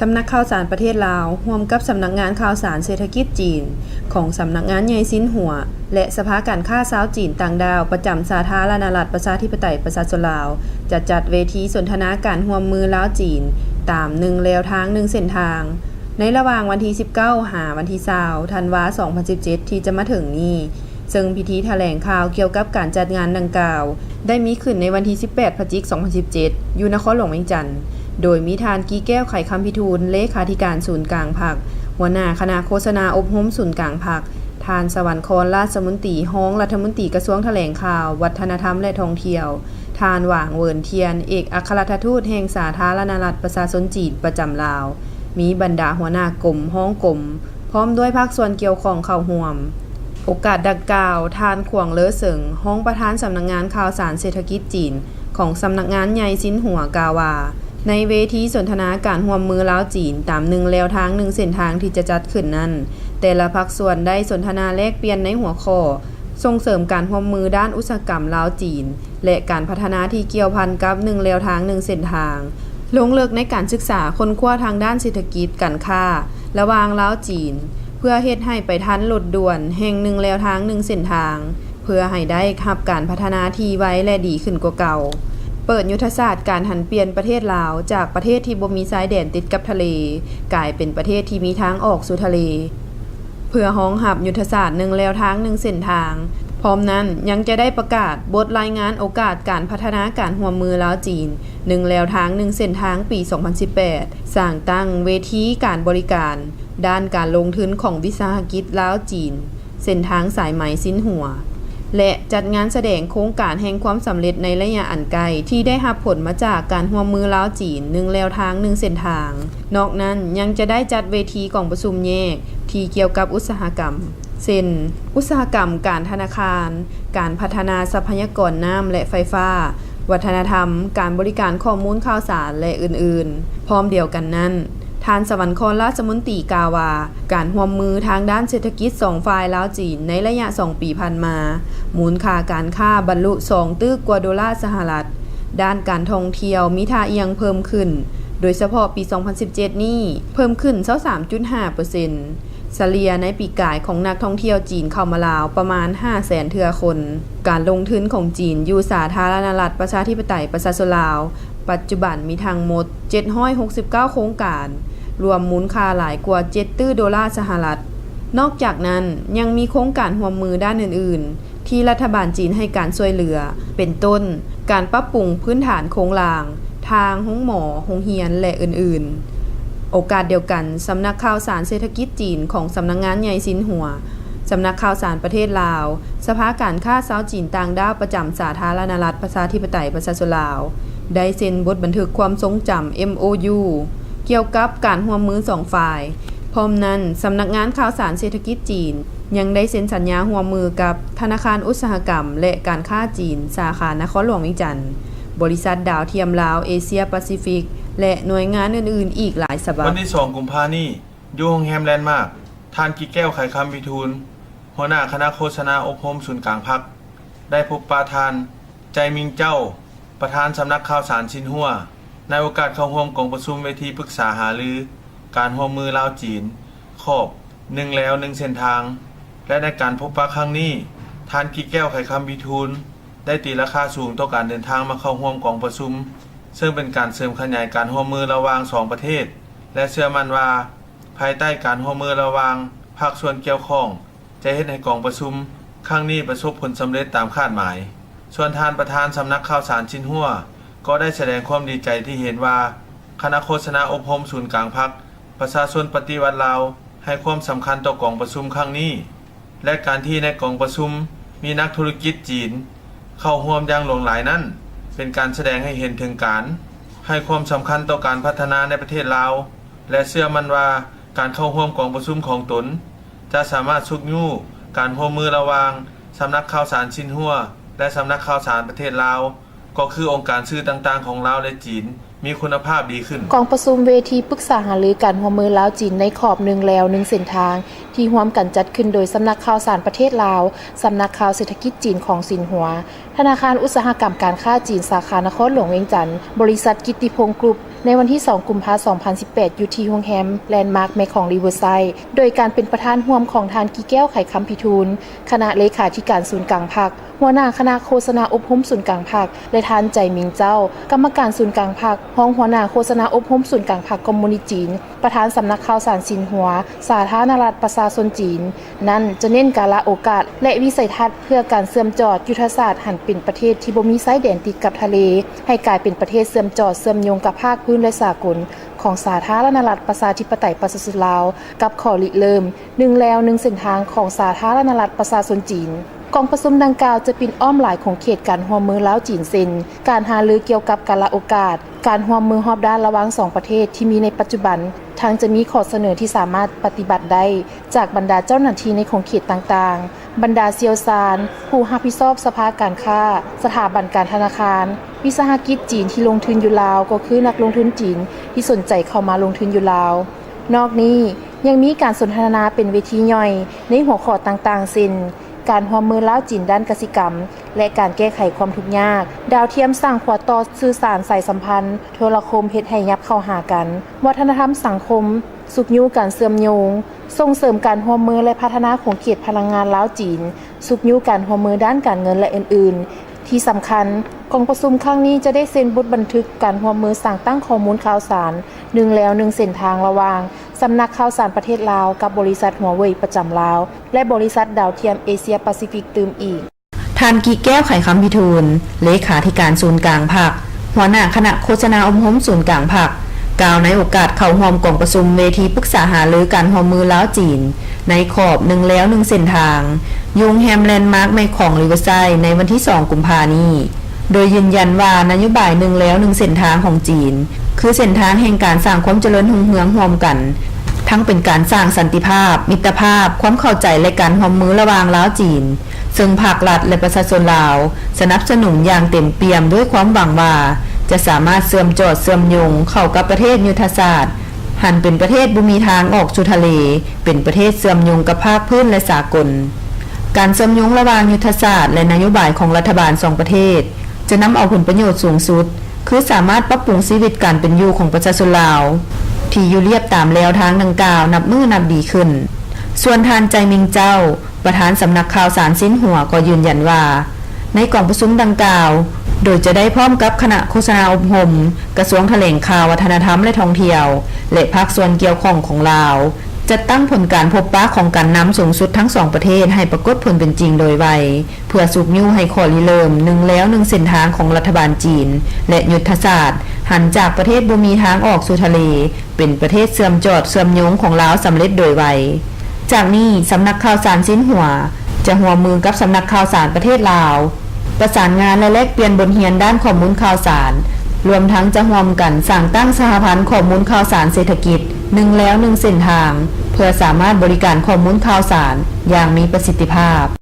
สำนักข่าวสารประเทศลาวร่วมกับสำนักงานข่าวสารเศรษฐกิจจีนของสำนักงานใหญ่ซินหัวและสภาการค้าชาวจีนต่างดาวประจำสาธารณรัฐประชาธิปไตยประชาชนลาวจะจัดเวทีสนทนาการร่วมมือลาวจีนตาม1แนวทาง1เส้นทางในระหว่างวันที่19หาวันที่20ธันวาคม2017ที่จะมาถึงนี้ซึ่งพิธีแถลงข่าวเกี่ยวกับการจัดงานดังกล่าวได้มีขึ้นในวันที่18พฤศจิกายน2017อยู่นครหลวงเวียงจันทน์โดยมีทานกีแก้วไขคำพิทูลเลขาธิการศูนย์กลางพรรคหัวหน้าคณะโฆษณาอบรมศูนย์กลางพรรคทานสวรรครราชมนตรีฮ้องรัฐมนตรีกระทรวงแถลงข่าววัฒนธรรมและท่องเที่ยวทานหว่างเวินเทียนเอกอัครราชทูตแห่งสาธารณรัฐประชาชนจีนประจำลาวมีบรรดาหัวหน้ากรมฮ้องกรมพร้อมด้วยภาคส่วนเกี่ยวข้องเข้าร่วมโอกาสดังกล่าวทานขวงเลอเสิงฮ้องประธานสำนักงานข่าวสารเศรษฐกิจจีนของสำนักงานใหญ่ซินหัวกาวาในเวทีสนทนาการร่วมมือลาวจีนตาม1แนวทาง1เส้นทางที่จะจัดขึ้นนั้นแต่ละภาคส่วนได้สนทนาแลกเปลี่ยนในหัวข้อส่งเสริมการร่วมมือด้านอุตสาหกรรมลาวจีนและการพัฒนาที่เกี่ยวพันกับ1แนวทาง1เส้นทางลงลึกในการศึกษาค้นคว้าทางด้านเศรษฐกิจการค้าระหว่างลาวจีนเพื่อเฮ็ดให้ไปทันรถด่วนแห่ง1แนวทาง1เส้นทางเพื่อให้ได้รับการพัฒนาที่ไวและดีขึ้นกว่าเก่าเปิดยุทธศาสตร์การหันเปลี่ยนประเทศลาวจากประเทศที่บ่มีชายแดนติดกับทะเลกลายเป็นประเทศที่มีทางออกสู่ทะเลเพื่อรองรับยุทธศาสตร์1แนวทาง1เส้นทางพร้อมนั้นยังจะได้ประกาศบทรายงานโอกาสการพัฒนาการร่วมมือลาวจีน1แนวทาง1เส้นทางปี2018สร้างตั้งเวทีการบริการด้านการลงทุนของวิสาหกิจลาวจีนเส้นทางสายไหมซินหัวและจัดงานแสดงโครงการแห่งความสำเร็จในระยะอันไกลที่ได้รับผลมาจากการร่วมมือลาวจีน1แนวทาง1เส้นทางนอกนั้นยังจะได้จัดเวทีกองประชุมแยกที่เกี่ยวกับอุตสาหกรรมเช่นอุตสาหกรรมการธนาคารการพัฒนาทรัพยากรน้ำและไฟฟ้าวัฒนธรรมการบริการข้อมูลข่าวสารและอื่นๆพร้อมเดียวกันนั้นทานสวรรครราชมนตรีกล่าวว่าการร่วมมือทางด้านเศรษฐกิจ2ฝ่ายลาวจีนในระยะ2ปีผ่านมามูลค่าการค้าบรรลุ2ตึกกว่าดอลลาร์สหรัฐด้านการท่องเที่ยวมีท่าเอียงเพิ่มขึ้นโดยเฉพาะปี2017นี้เพิ่มขึ้น 23.5% เฉลี่ยในปีกายของนักท่องเที่ยวจีนเข้ามาลาวประมาณ 500,000 เทื่อคนการลงทุนของจีนอยู่สาธารณรัฐประชาธิปไตยประชาชนลาวปัจจุบันมีทั้งหมด769โครงการรวมมูลค่าหลายกว่า7ตื้อดอลลาร์สหรัฐนอกจากนั้นยังมีโครงการร่วมมือด้านอื่นๆที่รัฐบาลจีนให้การช่วยเหลือเป็นต้นการปรับปรุงพื้นฐานโครงรางทางโรงหมอโรงเรียนและอื่นๆโอกาสเดียวกันสำนักข่าวสารเศรษฐกิจจีนของสำนักงานใหญ่ซินหัวสำนักข่าวสารประเทศลาวสภาการค้าชาวจีนต่างดาวประจำสาธารณรัฐประชาธิปไตยประชาชนลาวได้เซ็นบทบันทึกความทรงจำ MOU เกี่ยวกับการร่วมมือ2ฝ่ายพร้อมนั้นสำนักงานข่าวสารเศรษฐกิจจีนยังได้เซ็นสัญญาร่วมมือกับธนาคารอุตสาหกรรมและการค้าจีนสาขานครหลวงเวียงจันทน์บริษัทดาวเทียมลาวเอเชียแปซิฟิกและหน่วยงานอื่นๆอีกหลายฉบับวันที่2กุมภาพันธ์นี้อยู่โรงแรมแลนด์มาร์คท่านกิแก้วไขคำพิทูลหัวหน้าคณะโฆษณาอบรมศูนย์กลางพรรคได้พบปะทานใจมิงเจ้าประธานสำนักข่าวสารชินหัวในโอกาสเข้าร่วมกองประชุมเวทีปรึกษาหารือการร่วมมือลาวจีนขอบ1แล้ว1เส้นทางและในการพบปะครั้งนี้ท่านกิแก้วไขคำพิทูลได้ตีราคาสูงต่อการเดินทางมาเข้าร่วมกองประชุมซึ่งเป็นการเสริมขยายการร่วมมือระหว่าง2ประเทศและเชื่อมั่นว่าภายใต้การร่วมมือระหว่างภาคส่วนเกี่ยวข้องจะเฮ็ดให้กองประชุมครั้งนี้ประสบผลสำเร็จตามคาดหมายส่วนทานประธานสำนักข่าวสารชินหัวก็ได้แสดงความดีใจที่เห็นว่าคณะโฆษณาอบรมศูนย์กลางพรรคประชาชนปฏิวัติลาวให้ความสำคัญต่อกองประชุมครั้งนี้และการที่ในกองประชุมมีนักธุรกิจจีนเข้าร่วมอย่างหลงหลายนั้นเป็นการแสดงให้เห็นถึงการให้ความสำคัญต่อการพัฒนาในประเทศลาวและเชื่อมั่นว่าการเข้าร่วมกองประชุมของตนจะสามารถชุกยู่การร่วมมือระหว่างสำนักข่าวสารชินหัวและสำนักข่าวสารประเทศลาวก็คือองค์การสื่อต่างๆของลาวและจีนมีคุณภาพดีขึ้นกองประชุมเวทีปรึกษาหารือการร่วมมือลาวจีนในขอบ1แล้ว1เส้นทางที่ร่วมกันจัดขึ้นโดยสำนักข่าวสารประเทศลาวสำนักข่าวเศรษฐกิจจีนของซินหัวธ ธนาคารอุตสาหกรรมการค้าจีนสาขานครหลวงเวียงจันทร์บริษัทกิตติพงศ์กรุ๊ปในวันที่ 2 กุมภาพันธ์ 2018 อยู่ที่โรงแรมแลนด์มาร์คแมคของริเวอร์ไซด์โดยการเป็นประธานร่วมของทานกีแก้วไข่คำพิทูลคณะเลขาธิการศูนย์กลางพรรคหัวหน้าคณะโฆษณาอบรมศูนย์กลางพรรคและทานใจมิงเจ้ากรรมการศูนย์กลางพรรคห้องหัวหน้าโฆษณาอบรมศูนย์กลางพรรคคอมมิวนิสต์จีนประธานสำนักข่าวสารซินหัวสาธารณรัฐประชาชนจีนนั้นจะเน้นกาลโอกาสและวิสัยทัศน์เพื่อการเชื่อมจอดยุทธศาสตร์หันเป็นประเทศที่บ่มีชายแดนติดกับทะเลให้กลายเป็นประเทศเชื่อมจอดเชื่อมโยงกับภาคพื้นและสากลของสาธารณรัฐประชาธิปไตยประชาชนลาวกับข้อริเริ่ม1แล้ว1เส้นทางของสาธารณรัฐประชาชนจีนกองประชุมดังกล่าวจะเป็นอ้อมหลายของเขตการร่วมมือลาวจีนเซ็นการหารือเกี่ยวกับกาลโอกาสการร่วมมือรอบด้านระหว่าง2ประเทศที่มีในปัจจุบันทางจะมีข้อเสนอที่สามารถปฏิบัติได้จากบรรดาเจ้าหน้าที่ในของเขตต่างๆบรรดาเซียวซานผู้รับผิดชอบสภาการค้าสถาบันการธนาคารวิสาหกิจจีนที่ลงทุนอยู่ลาวก็คือนักลงทุนจีนที่สนใจเข้ามาลงทุนอยู่ลาวนอกนี้ยังมีการสนทนาเป็นเวทีย่อยในหัวข้อต่างๆเช่นการร่วมมือลาวจีนด้านกสิกรรมและการแก้ไขความทุกข์ยากดาวเทียมสร้างขวต่อสื่อสารสายสัมพันธ์โทรคมเฮ็ดให้ยับเข้าหากันวัฒนธรรมสังคมสุขยูการเสื่อมโยงส่งเสริมการร่วมมือและพัฒนาของเขตพลังงานลาวจีนสุขยูการร่วมมือด้านการเงินและอื่นๆที่สำคัญกองประชุมครั้งนี้จะได้เซ็นบทบันทึกการร่วมมือสร้างตั้งข้อมูลข่าวสาร1แล้ว1เส้นทางระหว่างสำนักข่าวสารประเทศลาวกับบริษัทหัวเว่ยประจำลาวและบริษัทดาวเทียมเอเชียแปซิฟิกตื่มอีกทานกีแก้วไข่คำพิทูลเลขาธิการศูนย์กลางพรรคหัวหน้าคณะโฆษณาอบรมศูนย์กลางพรรคกล่าวในโอกาสเข้าร่วมกองประชุมเวทีปรึกษาหารือการร่วมมือลาวจีนในขอบ1แล้ว1เส้นทางยุงแฮมแลนด์มาร์คแมคของริเวอร์ไซด์ในวันที่ 2 กุมภาพันธ์นี้โดยยืนยันว่านโยบาย1แล้ว1เส้นทางของจีนคือเส้นทางแห่งการสร้างความเจริญรุ่งเรืองร่วมกันทั้งเป็นการสร้างสันติภาพมิตรภาพความเข้าใจและการร่วมมือระหว่างลาวจีนซึ่งภาครัฐและประชาชนลาวสนับสนุนอย่างเต็มเปี่ยมด้วยความหวังว่าจะสามารถเชื่อมจอดเชื่อมโยงเข้ากับประเทศยุทธศาสตร์หันเป็นประเทศบ่มีทางออกสู่ทะเลเป็นประเทศเชื่อมโยงกับภาคพื้นและสากลการเชื่อมโยงระหว่างยุทธศาสตร์และนโยบายของรัฐบาล2ประเทศจะนำเอาผลประโยชน์สูงสุดคือสามารถปรับปรุงชีวิตการเป็นอยู่ของประชาชนลาวที่อยู่เรียบตามแนวทางดังกล่าวนับมือนับดีขึ้นส่วนทานใจมิงเจ้าประธานสำนักข่าวสารซินหัวก็ยืนยันว่าในกองประชุมดังกล่าวโดยจะได้พร้อมกับคณะโฆษณาอบรมกระทรวงแถลงข่าววัฒนธรรมและท่องเที่ยวและภาคส่วนเกี่ยวข้องของลาวจะตั้งผลการพบปะของการนำสูงสุดทั้ง2ประเทศให้ปรากฏผลเป็นจริงโดยไวเพื่อสุกยูให้ข้อริเริ่ม1แล้ว1เส้นทางของรัฐบาลจีนและยุทธศาสตร์หันจากประเทศบ่มีทางออกสู่ทะเลเป็นประเทศเชื่อมจอดเชื่อมโยงของลาวสำเร็จโดยไวจากนี้สำนักข่าวสารซินหัวจะร่วมมือกับสำนักข่าวสารประเทศลาวประสานงานและแลกเปลี่ยนบทเรียนด้านข้อมูลข่าวสารรวมทั้งจะร่วมกันสร้างตั้งสหพันธ์ข้อมูลข่าวสารเศรษฐกิจ1แล้ว1เส้นทางเพื่อสามารถบริการข้อมูลข่าวสารอย่างมีประสิทธิภาพ